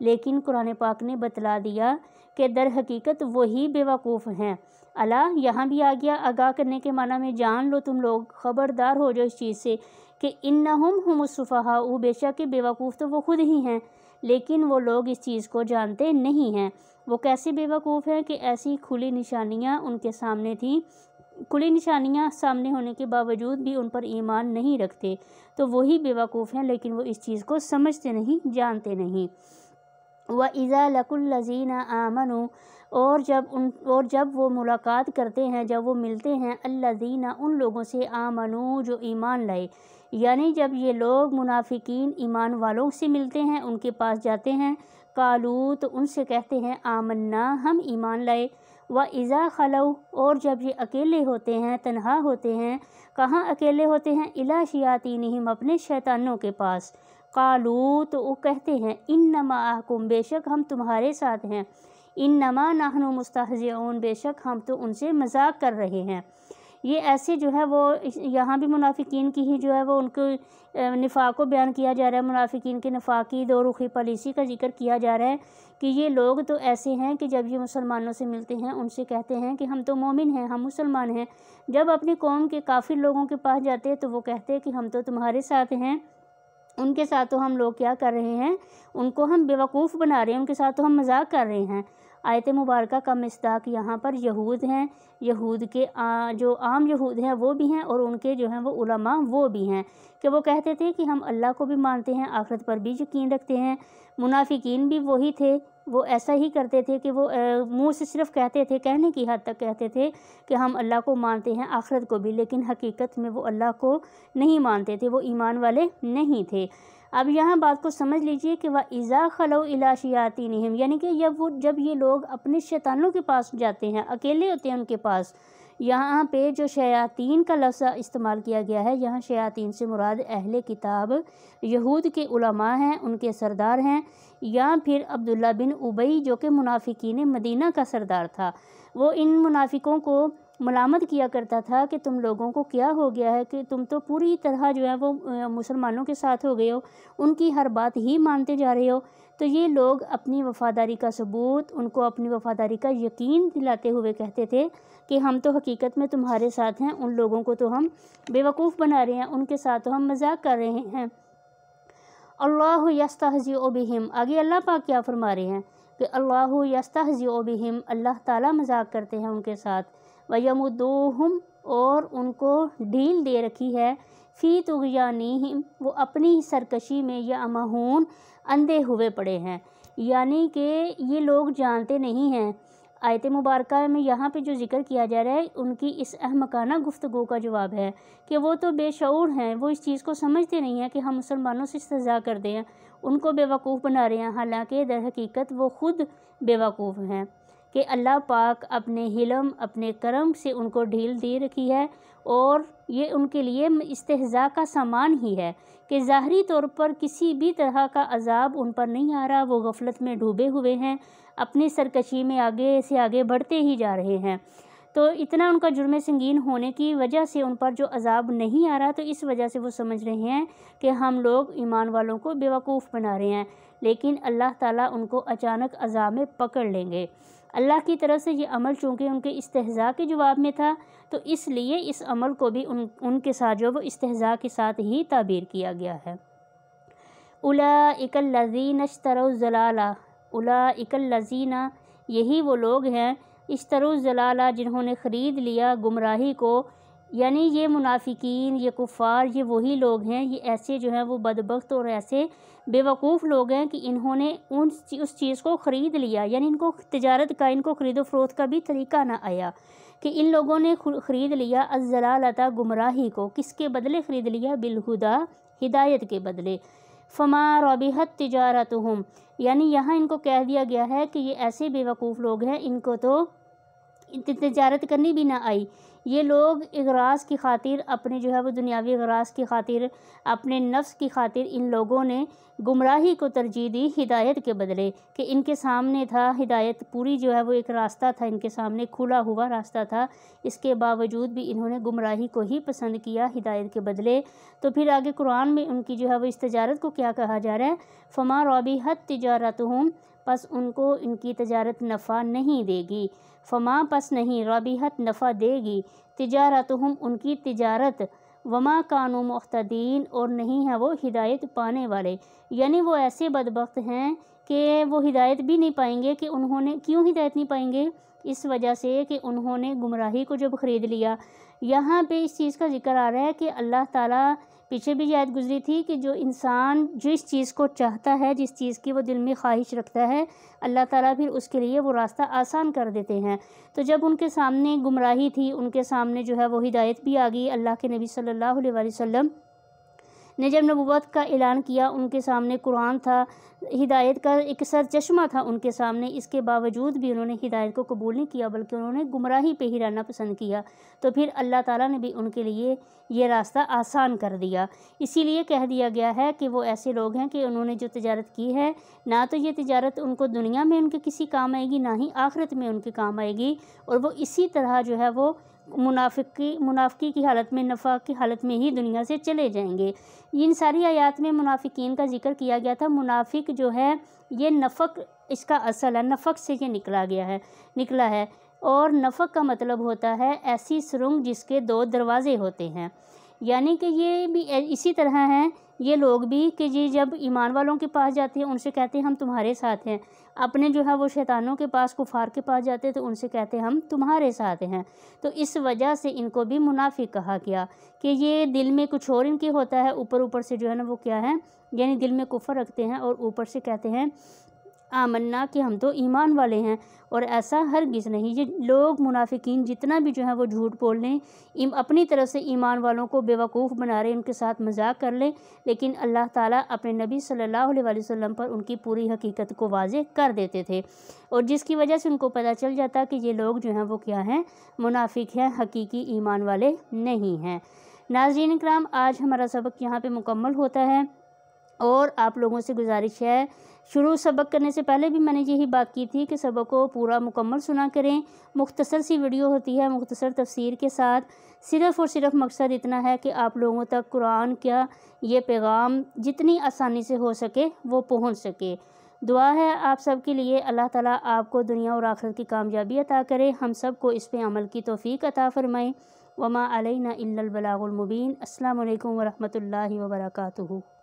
لیکن قرآن پاک نے بتلا دیا کہ در حقیقت وہی بیوقوف ہیں۔ اللہ یہاں بھی آ گیا آگاہ کرنے کے معنی میں، جان لو تم لوگ، خبردار ہو جاؤ اس چیز سے کہ انہم ہم السفہاء، بے شک کہ بیوقوف تو وہ خود ہی ہیں، لیکن وہ لوگ اس چیز کو جانتے نہیں ہیں۔ وہ کیسے بیوقوف ہیں کہ ایسی کھلی نشانیاں ان کے سامنے تھیں، کھلی نشانیاں سامنے ہونے کے باوجود بھی ان پر ایمان نہیں رکھتے، تو وہی بیوقوف ہیں، لیکن وہ اس چیز کو سمجھتے نہیں، جانتے نہیں۔ وَإِذَا لَقُوا الَّذِينَ آمَنُوا، اور جب وہ ملاقات کرتے ہیں، جب وہ ملتے ہیں، الذین ان لوگوں سے، آمنوا جو ایمان لائے، یعنی جب یہ لوگ منافقین ایمان والوں سے ملتے ہیں، ان کے پاس جاتے ہیں، قالوا تو ان سے کہتے ہیں، آمنا ہم ایمان لائے، وَإِذَا خَلَوْا اور جب یہ اکیلے ہوتے ہیں، تنہا ہوتے ہیں، کہاں اکیلے ہوتے ہیں، إِلَىٰ شَيَاطِينِهِمْ اپنے شیطانوں کے پاس، قالوا تو وہ کہتے ہیں، انما معکم بے شک ہم تمہارے ساتھ ہیں، انما نحن مستہزئون بے شک ہم تو ان سے مذاق کر رہے ہیں۔ یہ ایسے جو ہے وہ یہاں بھی منافقین کی ہی جو ہے وہ ان کے نفاق کو بیان کیا جا رہا ہے، منافقین کے نفاقی دو رخی پالیسی کا ذکر کیا جا رہا ہے کہ یہ لوگ تو ایسے ہیں کہ جب یہ مسلمانوں سے ملتے ہیں ان سے کہتے ہیں کہ ہم تو مومن ہیں، ہم مسلمان ہیں، جب اپنی قوم کے کافر لوگوں کے پاس جاتے ہیں تو وہ کہتے ہیں کہ ہم تو تمہارے ساتھ ہیں، ان کے ساتھ تو ہم لوگ کیا کر رہے ہیں، ان کو ہم بیوقوف بنا رہے ہیں، ان کے ساتھ تو ہم مذاق کر رہے ہیں۔ آیت مبارکہ کا مصداق یہاں پر یہود ہیں، یہود کے جو عام یہود ہیں وہ بھی ہیں، اور ان کے جو ہیں وہ علماء وہ بھی ہیں کہ وہ کہتے تھے کہ ہم اللہ کو بھی مانتے ہیں، آخرت پر بھی یقین رکھتے ہیں۔ منافقین بھی وہی تھے، وہ ایسا ہی کرتے تھے کہ وہ منہ سے صرف کہتے تھے، کہنے کی حد تک کہتے تھے کہ ہم اللہ کو مانتے ہیں، آخرت کو بھی، لیکن حقیقت میں وہ اللہ کو نہیں مانتے تھے، وہ ایمان والے نہیں تھے۔ اب یہاں بات کو سمجھ لیجئے کہ وَإِذَا خَلَوْا إِلَىٰ شَيَاطِينِهِمْ، یعنی کہ جب یہ لوگ اپنے شیطانوں کے پاس جاتے ہیں، اکیلے ہوتے ہیں ان کے پاس، یہاں پہ جو شیاطین کا لفظ استعمال کیا گیا ہے، یہاں شیاطین سے مراد اہل کتاب یہود کے علماء ہیں، ان کے سردار ہیں، یا پھر عبداللہ بن ابی جو کہ منافقین مدینہ کا سردار تھا، وہ ان منافقوں کو ملامت کیا کرتا تھا کہ تم لوگوں کو کیا ہو گیا ہے کہ تم تو پوری طرح جو ہے وہ مسلمانوں کے ساتھ ہو گئے ہو، ان کی ہر بات ہی مانتے جا رہے ہو۔ تو یہ لوگ اپنی وفاداری کا ثبوت، ان کو اپنی وفاداری کا یقین دلاتے ہوئے کہتے تھے کہ ہم تو حقیقت میں تمہارے ساتھ ہیں، ان لوگوں کو تو ہم بیوقوف بنا رہے ہیں، ان کے ساتھ تو ہم مذاق کر رہے ہیں۔ اللہ یستہزئ بہم، آگے اللہ پاک کیا فرما رہے ہیں کہ اللہ یستہزئ بہم، اللہ تعالیٰ مذاق کرتے ہیں ان کے ساتھ، وَيَمُدُّوهُمْ اور ان کو ڈھیل دے رکھی ہے، فی طغیانہم وہ اپنی سرکشی میں، یعمہون اندھے ہوئے پڑے ہیں، یعنی کہ یہ لوگ جانتے نہیں ہیں۔ آیت مبارکہ میں یہاں پہ جو ذکر کیا جا رہا ہے ان کی اس احمقانہ گفتگو کا جواب ہے کہ وہ تو بے شعور ہیں، وہ اس چیز کو سمجھتے نہیں ہیں کہ ہم مسلمانوں سے استہزاء کرتے ہیں، ان کو بیوقوف بنا رہے ہیں، حالانکہ در حقیقت وہ خود بیوقوف ہیں کہ اللہ پاک اپنے حلم، اپنے کرم سے ان کو ڈھیل دے رکھی ہے، اور یہ ان کے لیے استہزاء کا سامان ہی ہے کہ ظاہری طور پر کسی بھی طرح کا عذاب ان پر نہیں آ رہا، وہ غفلت میں ڈوبے ہوئے ہیں، اپنی سرکشی میں آگے سے آگے بڑھتے ہی جا رہے ہیں۔ تو اتنا ان کا جرم سنگین ہونے کی وجہ سے ان پر جو عذاب نہیں آ رہا، تو اس وجہ سے وہ سمجھ رہے ہیں کہ ہم لوگ ایمان والوں کو بیوقوف بنا رہے ہیں، لیکن اللہ تعالیٰ ان کو اچانک عذاب میں پکڑ لیں گے۔ اللہ کی طرف سے یہ عمل چونکہ ان کے استہزاء کے جواب میں تھا، تو اس لیے اس عمل کو بھی ان کے ساتھ جو وہ استہزاء کے ساتھ ہی تعبیر کیا گیا ہے۔ اولئک الذین اشتروا الضلالہ، اولئک الذین یہی وہ لوگ ہیں، اشتروا الضلالہ جنہوں نے خرید لیا گمراہی کو، یعنی یہ منافقین، یہ کفار، یہ وہی لوگ ہیں، یہ ایسے جو ہیں وہ بدبخت اور ایسے بیوقوف لوگ ہیں کہ انہوں نے اس چیز کو خرید لیا، یعنی ان کو تجارت کا، ان کو خرید و فروخت کا بھی طریقہ نہ آیا کہ ان لوگوں نے خرید لیا الضلالۃ گمراہی کو، کس کے بدلے خرید لیا؟ بالہدیٰ ہدایت کے بدلے۔ فما ربحت تجارتہم، یعنی یہاں ان کو کہہ دیا گیا ہے کہ یہ ایسے بیوقوف لوگ ہیں، ان کو تو تجارت کرنی بھی نہ آئی، یہ لوگ اغراض کی خاطر، اپنے جو ہے وہ دنیاوی اغراض کی خاطر، اپنے نفس کی خاطر ان لوگوں نے گمراہی کو ترجیح دی ہدایت کے بدلے، کہ ان کے سامنے تھا ہدایت پوری جو ہے وہ ایک راستہ تھا، ان کے سامنے کھلا ہوا راستہ تھا، اس کے باوجود بھی انہوں نے گمراہی کو ہی پسند کیا ہدایت کے بدلے۔ تو پھر آگے قرآن میں ان کی جو ہے وہ اس تجارت کو کیا کہا جا رہا ہے، فما رابحت تجارتہم، پس ان کو ان کی تجارت نفع نہیں دے گی، فما پس نہیں، رابحت نفع دے گی، تجارتہم ان کی تجارت، وما کانوا مہتدین اور نہیں ہے وہ ہدایت پانے والے، یعنی وہ ایسے بدبخت ہیں کہ وہ ہدایت بھی نہیں پائیں گے۔ کہ انہوں نے کیوں ہدایت نہیں پائیں گے؟ اس وجہ سے کہ انہوں نے گمراہی کو جب خرید لیا۔ یہاں پہ اس چیز کا ذکر آ رہا ہے کہ اللہ تعالیٰ، پیچھے بھی یہ آیت گزری تھی کہ جو انسان جس چیز کو چاہتا ہے، جس چیز کی وہ دل میں خواہش رکھتا ہے، اللہ تعالیٰ پھر اس کے لیے وہ راستہ آسان کر دیتے ہیں۔ تو جب ان کے سامنے گمراہی تھی، ان کے سامنے جو ہے وہ ہدایت بھی آ گئی، اللہ کے نبی صلی اللہ علیہ وآلہ وسلم نے جب نبوت کا اعلان کیا، ان کے سامنے قرآن تھا، ہدایت کا ایک سر چشمہ تھا ان کے سامنے، اس کے باوجود بھی انہوں نے ہدایت کو قبول نہیں کیا، بلکہ انہوں نے گمراہی پہ ہی رہنا پسند کیا۔ تو پھر اللہ تعالیٰ نے بھی ان کے لیے یہ راستہ آسان کر دیا۔ اسی لیے کہہ دیا گیا ہے کہ وہ ایسے لوگ ہیں کہ انہوں نے جو تجارت کی ہے، نہ تو یہ تجارت ان کو دنیا میں ان کے کسی کام آئے گی، نہ ہی آخرت میں ان کے کام آئے گی، اور وہ اسی طرح جو ہے وہ منافقی کی حالت میں، نفاق کی حالت میں ہی دنیا سے چلے جائیں گے۔ ان ساری آیات میں منافقین کا ذکر کیا گیا تھا۔ منافق جو ہے یہ نفق اس کا اصل ہے، نفق سے یہ نکلا ہے، اور نفق کا مطلب ہوتا ہے ایسی سرنگ جس کے 2 دروازے ہوتے ہیں، یعنی کہ یہ بھی اسی طرح ہیں یہ لوگ بھی کہ جب ایمان والوں کے پاس جاتے ہیں ان سے کہتے ہیں ہم تمہارے ساتھ ہیں، اپنے جو ہے وہ شیطانوں کے پاس، کفار کے پاس جاتے تو ان سے کہتے ہیں ہم تمہارے ساتھ ہیں۔ تو اس وجہ سے ان کو بھی منافق کہا گیا کہ یہ دل میں کچھ اور ان کے ہوتا ہے، اوپر سے جو ہے نا وہ کیا ہے، یعنی دل میں کفر رکھتے ہیں اور اوپر سے کہتے ہیں آمنا کہ ہم تو ایمان والے ہیں، اور ایسا ہرگز نہیں۔ یہ لوگ منافقین جتنا بھی جو ہے وہ جھوٹ بول لیں، اپنی طرف سے ایمان والوں کو بیوقوف بنا رہے، ان کے ساتھ مذاق کر لیں، لیکن اللہ تعالیٰ اپنے نبی صلی اللہ علیہ وآلہ وسلم پر ان کی پوری حقیقت کو واضح کر دیتے تھے، اور جس کی وجہ سے ان کو پتہ چل جاتا کہ یہ لوگ جو ہیں وہ کیا ہیں، منافق ہیں، حقیقی ایمان والے نہیں ہیں۔ ناظرین اکرام، آج ہمارا سبق یہاں پہ مکمل ہوتا ہے، اور آپ لوگوں سے گزارش ہے، شروع سبق کرنے سے پہلے بھی میں نے یہی بات کی تھی کہ سبق کو پورا مکمل سنا کریں۔ مختصر سی ویڈیو ہوتی ہے، مختصر تفسیر کے ساتھ، صرف اور صرف مقصد اتنا ہے کہ آپ لوگوں تک قرآن کا یہ پیغام جتنی آسانی سے ہو سکے وہ پہنچ سکے۔ دعا ہے آپ سب کے لیے، اللہ تعالیٰ آپ کو دنیا اور آخرت کی کامیابی عطا کرے، ہم سب کو اس پہ عمل کی توفیق عطا فرمائے۔ وما علینا الا البلاغ المبین۔ السلام علیکم ورحمۃ اللہ وبرکاتہ۔